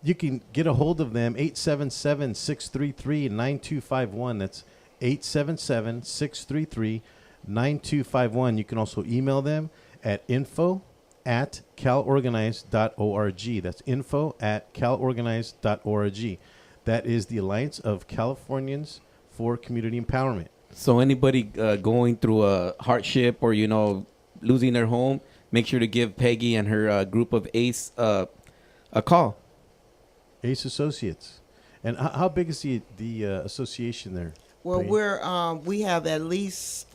you can get a hold of them, 877-633-9251. That's 877-633-9251. You can also email them at info@calorganize.org. That's info@calorganize.org. That is the Alliance of Californians for Community Empowerment. So anybody going through a hardship or losing their home, make sure to give Peggy and her group of ACE a call. ACE Associates. And how big is the association there? Well, Peggy? we have at least,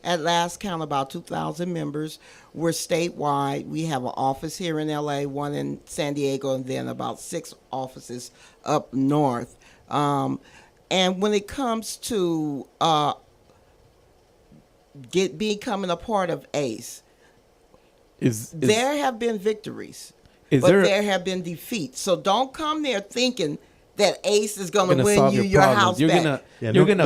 at last count, about 2,000 members. We're statewide. We have an office here in LA, one in San Diego, and then about 6 offices up north. And when it comes to becoming a part of ACE, there have been victories, but there have been defeats. So don't come there thinking that ACE is going to win you your house You're back. gonna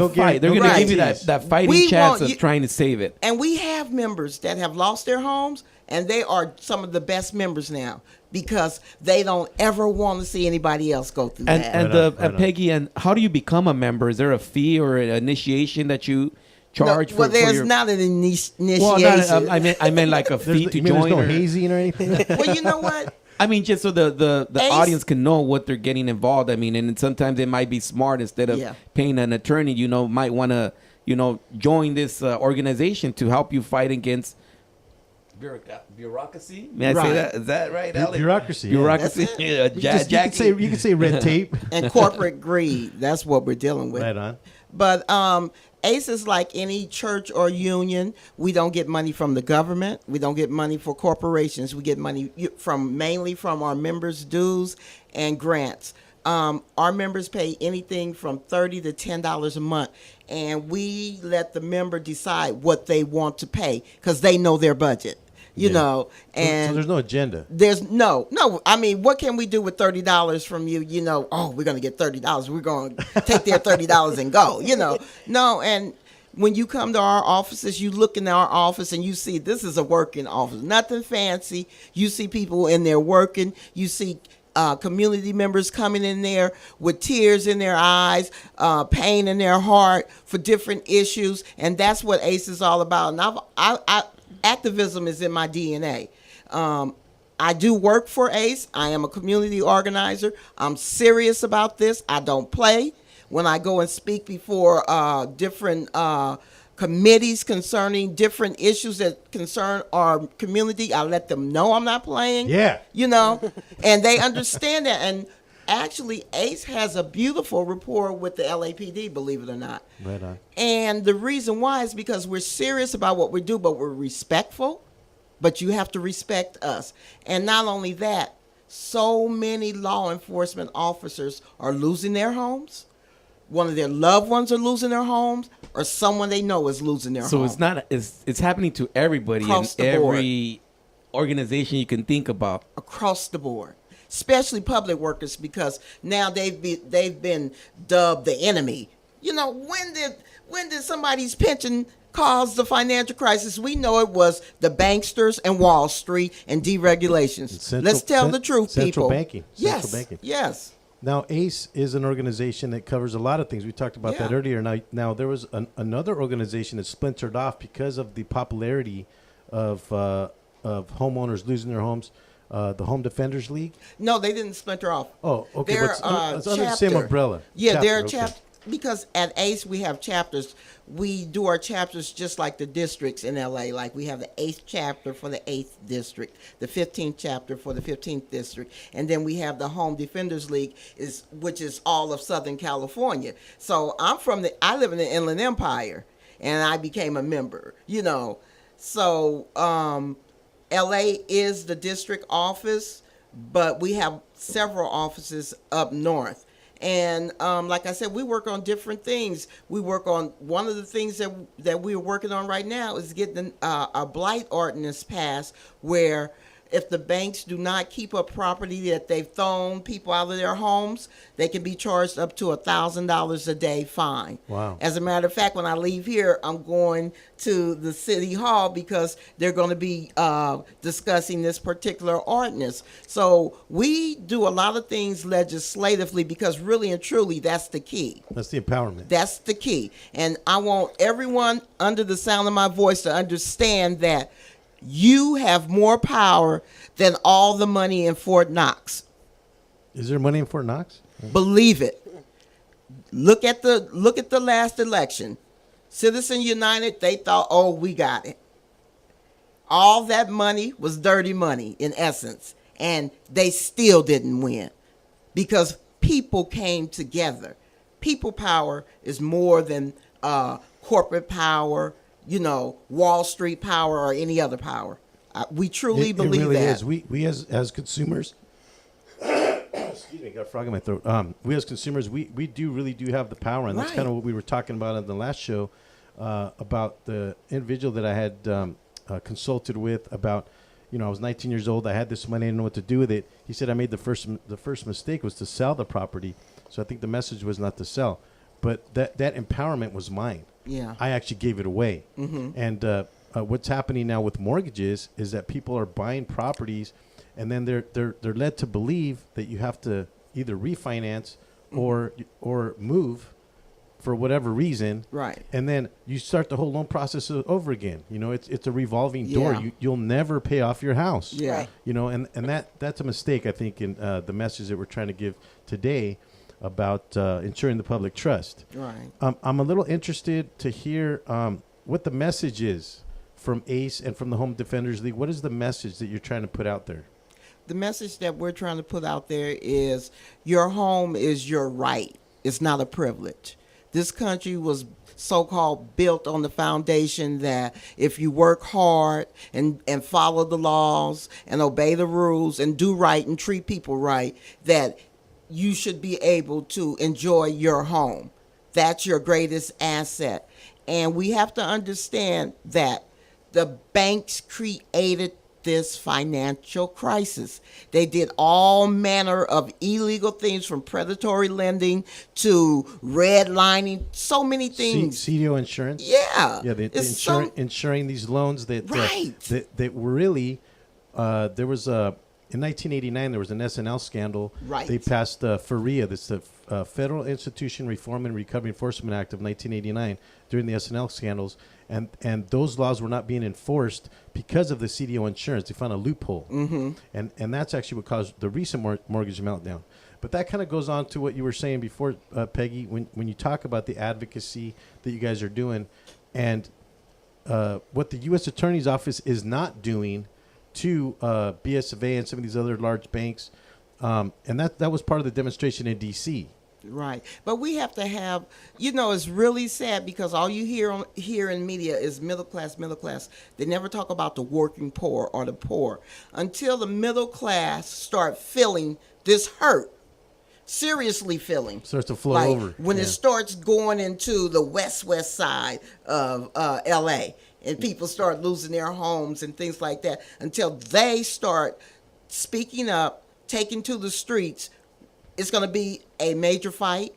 fight. They're gonna give you that fighting We chance want of trying to save it. And we have members that have lost their homes, and they are some of the best members now because they don't ever want to see anybody else go through that. And Peggy, and how do you become a member? Is there a fee or an initiation that you charge? Well, for there's your... not an initiation. Well, I meant like a fee to join. There's no hazing or anything. Well, you know what? I mean, just so the ACE audience can know what they're getting involved. I mean, and sometimes it might be smart instead of paying an attorney. Might want to join this organization to help you fight against bureaucracy. May I say that? Is that right, Alex? Bureaucracy. Bureaucracy. Yeah. You can say red tape and corporate greed. That's what we're dealing with. Right on. But ACE is like any church or union. We don't get money from the government. We don't get money for corporations. We get money mainly from our members' dues and grants. Our members pay anything from $30 to $10 a month, and we let the member decide what they want to pay because they know their budget. And so there's no agenda. There's no. I mean, what can we do with $30 from you? We're going to get $30. We're going to take their $30 and go. No. And when you come to our offices, you look in our office and you see this is a working office. Nothing fancy. You see people in there working. You see community members coming in there with tears in their eyes, pain in their heart for different issues, and that's what ACE is all about. And activism is in my DNA. I do work for ACE. I am a community organizer. I'm serious about this. I don't play. When I go and speak before different committees concerning different issues that concern our community, I let them know I'm not playing. Yeah. And they understand that. And actually, ACE has a beautiful rapport with the LAPD, believe it or not. Right on. And the reason why is because we're serious about what we do, but we're respectful. But you have to respect us. And not only that, so many law enforcement officers are losing their homes. One of their loved ones are losing their homes, or someone they know is losing their home. So it's happening to everybody Across in the board. every organization you can think about. Across the board. especially public workers, because now they've been dubbed the enemy. You know, when did somebody's pension cause the financial crisis? We know it was the banksters and Wall Street and deregulations. Let's tell the truth, central people. Banking. Yes. Central banking. Yes. Now, ACE is an organization that covers a lot of things. We talked about that earlier. Now there was another organization that splintered off because of the popularity of homeowners losing their homes. The Home Defenders League. No, they didn't splinter off. Oh, okay. They're It's under the same umbrella. Yeah, they're a okay. chapter. Because at ACE we have chapters. We do our chapters just like the districts in LA. Like we have the 8th chapter for the 8th district, the 15th chapter for the 15th district, and then we have the Home Defenders League, which is all of Southern California. So I live in the Inland Empire, and I became a member. You know, so LA is the district office, but we have several offices up north. And like I said, we work on different things. We work on one of the things that we're working on right now is getting a blight ordinance passed, where if the banks do not keep up property that they've thrown people out of their homes, they can be charged up to $1,000 a day fine. Wow. As a matter of fact, when I leave here, I'm going to the city hall because they're going to be discussing this particular ordinance. So we do a lot of things legislatively because really and truly that's the key. That's the empowerment. That's the key. And I want everyone under the sound of my voice to understand that you have more power than all the money in Fort Knox. Is there money in Fort Knox? Believe it. Look at the last election. Citizen United, they thought, oh, we got it. All that money was dirty money in essence, and they still didn't win because people came together. People power is more than corporate power, Wall Street power or any other power. We truly believe it really that. Is. We as consumers, excuse me, got a frog in my throat. We as consumers, we really do have the power, and that's kind of what we were talking about in the last show about the individual that I had consulted with about. I was 19 years old. I had this money. I didn't know what to do with it. He said I made the first mistake was to sell the property. So I think the message was not to sell, but that empowerment was mine. Yeah. I actually gave it away. Mm-hmm. And what's happening now with mortgages is that people are buying properties, and then they're led to believe that you have to either refinance or move for whatever reason. Right. And then you start the whole loan process over again. It's a revolving door. Yeah. You'll never pay off your house. Yeah. And that's a mistake, I think, in the message that we're trying to give today about ensuring the public trust. Right. I'm a little interested to hear what the message is from ACE and from the Home Defenders League. What is the message that you're trying to put out there? The message that we're trying to put out there is your home is your right. It's not a privilege. This country was so-called built on the foundation that if you work hard and follow the laws and obey the rules and do right and treat people right, that you should be able to enjoy your home. That's your greatest asset. And we have to understand that the banks created this financial crisis. They did all manner of illegal things, from predatory lending to redlining, so many things. CDO insurance. Yeah. Yeah, insuring these loans that that were really there was a in 1989 there was an SNL scandal. Right. They passed FREA, this the Federal Institution Reform and Recovery Enforcement Act of 1989 during the SNL scandals, and those laws were not being enforced because of the CDO insurance. They found a loophole, and that's actually what caused the recent mortgage meltdown. But that kind of goes on to what you were saying before, Peggy, when you talk about the advocacy that you guys are doing, and what the U.S. Attorney's Office is not doing to BSA and some of these other large banks, and that was part of the demonstration in D.C. Right. But we have to have, it's really sad because all you hear in media is middle class. They never talk about the working poor or the poor until the middle class start feeling this hurt. Seriously feeling. Starts to flow over. When it starts going into the west side of L.A. and people start losing their homes and things like that, until they start speaking up, taken to the streets, it's going to be a major fight.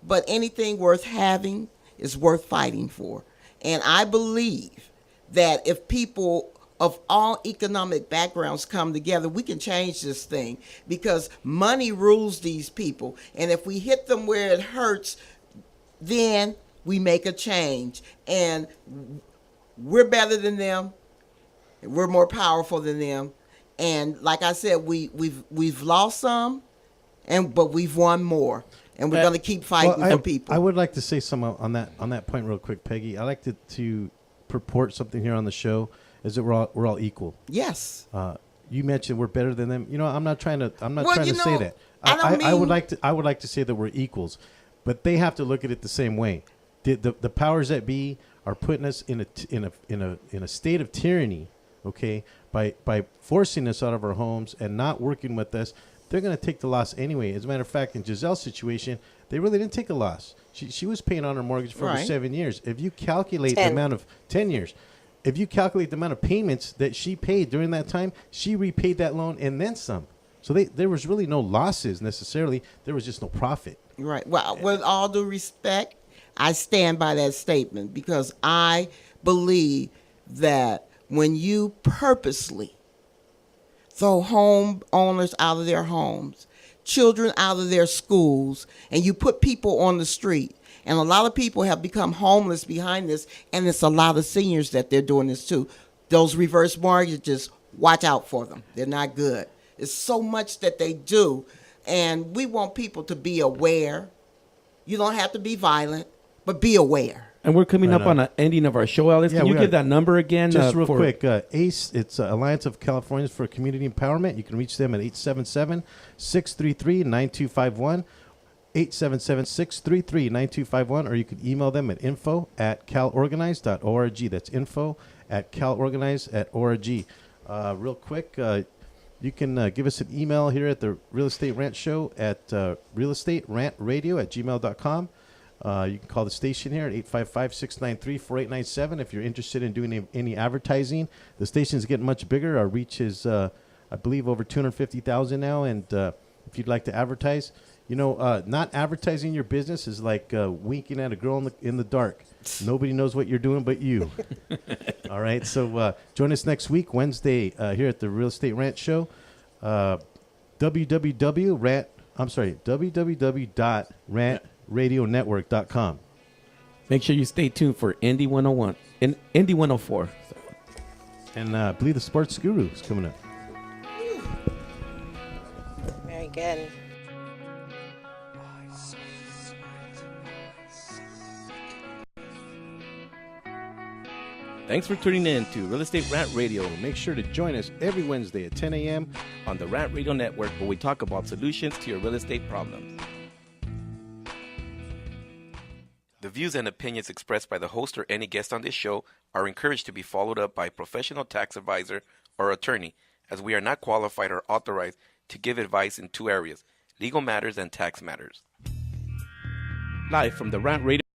But anything worth having is worth fighting for. And I believe that if people of all economic backgrounds come together, we can change this thing, because money rules these people. And if we hit them where it hurts, then we make a change. And we're better than them. We're more powerful than them. And like I said, we've lost some, but we've won more. And we're going to keep fighting for people. I would like to say something on that point real quick, Peggy. I like to purport something here on the show, is that we're all equal. Yes. You mentioned we're better than them. I'm not trying to say that. I would like to say that we're equals, but they have to look at it the same way. The powers that be are putting us in a state of tyranny, okay? By forcing us out of our homes and not working with us. They're going to take the loss anyway. As a matter of fact, in Giselle's situation, they really didn't take a loss. She was paying on her mortgage for over 7 years. If you calculate the amount of 10 years, if you calculate the amount of payments that she paid during that time, she repaid that loan and then some. So there was really no losses necessarily. There was just no profit. Right. Well, with all due respect, I stand by that statement, because I believe that when you purposely throw homeowners out of their homes, children out of their schools, and you put people on the street. And a lot of people have become homeless behind this, and it's a lot of seniors that they're doing this too. Those reverse mortgages, watch out for them. They're not good. It's so much that they do, and we want people to be aware. You don't have to be violent, but be aware. And we're coming up on the ending of our show, Alice. Can you give that number again? Just real quick. ACE, it's Alliance of Californians for Community Empowerment. You can reach them at 877-633-9251, 877-633-9251, or you can email them at info@calorganize.org. That's info@calorganize.org. Real quick, you can give us an email here at the Real Estate Rant Show at realestaterantradio@gmail.com. You can call the station here at 855-693-4897 if you're interested in doing any advertising. The station's getting much bigger. Our reach is, I believe, over 250,000 now. And if you'd like to advertise, not advertising your business is like winking at a girl in the dark. Nobody knows what you're doing but you. All right. So join us next week, Wednesday, here at the Real Estate Rant Show. www.rantradionetwork.com. Make sure you stay tuned for Indy 101 and Indy 104. And I believe the Sports Guru is coming up. Very good. Thanks for tuning in to Real Estate Rant Radio. Make sure to join us every Wednesday at 10 a.m. on the Rant Radio Network, where we talk about solutions to your real estate problems. The views and opinions expressed by the host or any guest on this show are encouraged to be followed up by a professional tax advisor or attorney, as we are not qualified or authorized to give advice in two areas: legal matters and tax matters. Live from the Rant Radio